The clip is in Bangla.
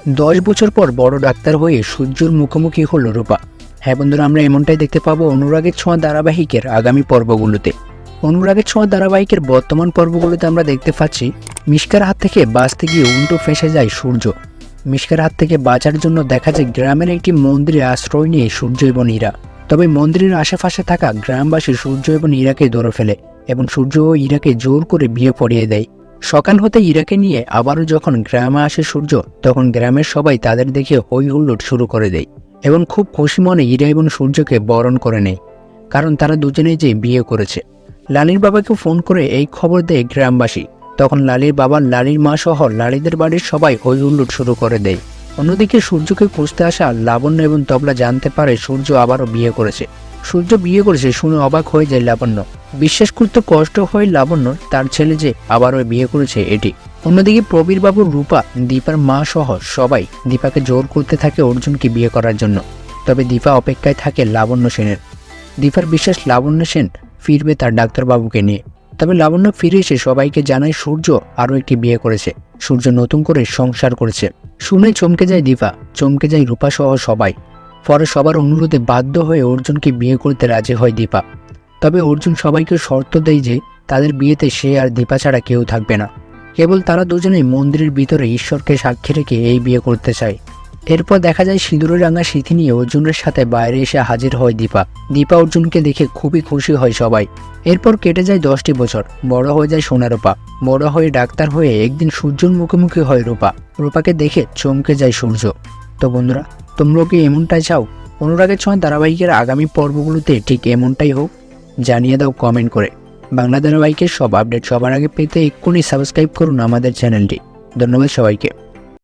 10 বছর পর বড় ডাক্তার হয়ে সূর্যর মুখোমুখি হলো রূপা। হ্যাঁ বন্ধুরা, আমরা এমনটাই দেখতে পাবো অনুরাগের ছোঁয়া ধারাবাহিকের আগামী পর্বগুলোতে। অনুরাগের ছোঁয়া ধারাবাহিকের বর্তমান পর্বগুলোতে আমরা দেখতে পাচ্ছি মিশকার হাত থেকে বাঁচতে গিয়ে উল্টো ফেঁসে যায় সূর্য। মিশকার হাত থেকে বাঁচার জন্য দেখা যায় গ্রামের একটি মন্দিরে আশ্রয় নিয়ে সূর্য এবং ইরা। তবে মন্দিরের আশেপাশে থাকা গ্রামবাসী সূর্য এবং ইরাকে ধরে ফেলে এবং সূর্য ও ইরাকে জোর করে বিয়ে পড়িয়ে দেয়। সকাল হতে ইরাকে নিয়ে আবারও যখন গ্রামে আসে সূর্য, তখন গ্রামের সবাই তাদের দেখে হই হুল্লোড় শুরু করে দেয় এবং খুব খুশি মনে ইরা এবং সূর্যকে বরণ করে নেয়, কারণ তারা দুজনেই যে বিয়ে করেছে। লালির বাবাকে ফোন করে এই খবর দেয় গ্রামবাসী। তখন লালির বাবা, লালির মা সহ লালিদের বাড়ির সবাই হই হুল্লোড় শুরু করে দেয়। অন্যদিকে সূর্যকে খুঁজতে আসা লাবণ্য এবং তবলা জানতে পারে সূর্য আবারও বিয়ে করেছে। সূর্য বিয়ে করেছে শুনে অবাক হয়ে যায় লাবণ্য। বিশ্বাস করতে কষ্ট হয় লাবণ্য, তার ছেলে যে আবারও বিয়ে করেছে এটি। অন্যদিকে প্রবীর বাবু, রূপা, দীপার মা সহ সবাই দীপাকে জোর করতে থাকে অর্জুনকে বিয়ে করার জন্য। তবে দীপা অপেক্ষায় থাকে লাবণ্য সেনের। দীপার বিশ্বাস লাবণ্য সেন ফিরবে তার ডাক্তারবাবুকে নিয়ে। তবে লাবণ্য ফিরে এসে সবাইকে জানায় সূর্য আরও একটি বিয়ে করেছে, সূর্য নতুন করে সংসার করেছে। শুনে চমকে যায় দীপা, চমকে যায় রূপা সহ সবাই। পরে সবার অনুরোধে বাধ্য হয়ে অর্জুনকে বিয়ে করতে রাজি হয় দীপা। তবে অর্জুন সবাইকে শর্ত দেয় যে তাদের বিয়েতে সে আর দীপা ছাড়া কেউ থাকবে না, কেবল তারা দুজনেই মন্দিরের ভিতরে ঈশ্বরকে সাক্ষী রেখে এই বিয়ে করতে চায়। এরপর দেখা যায় সিঁদুরে রাঙা সিঁথি নিয়ে অর্জুনের সাথে বাইরে এসে হাজির হয় দীপা। দীপা অর্জুনকে দেখে খুবই খুশি হয় সবাই। এরপর কেটে যায় 10টি বছর, বড় হয়ে যায় সোনা রূপা। বড় হয়ে ডাক্তার হয়ে একদিন সূর্যর মুখোমুখি হয় রূপা। রূপাকে দেখে চমকে যায় সূর্য। তো বন্ধুরা, তোমরাও কি এমনটাই চাও অনুরাগের ছোঁয়া ধারাবাহিকের আগামী পর্বগুলোতে ঠিক এমনটাই হোক? জানিয়ে দাও কমেন্ট করে। বাংলা ধারাবাহিকের সব আপডেট সবার আগে পেতে এক্ষুনি সাবস্ক্রাইব করুন আমাদের চ্যানেলটি। ধন্যবাদ সবাইকে।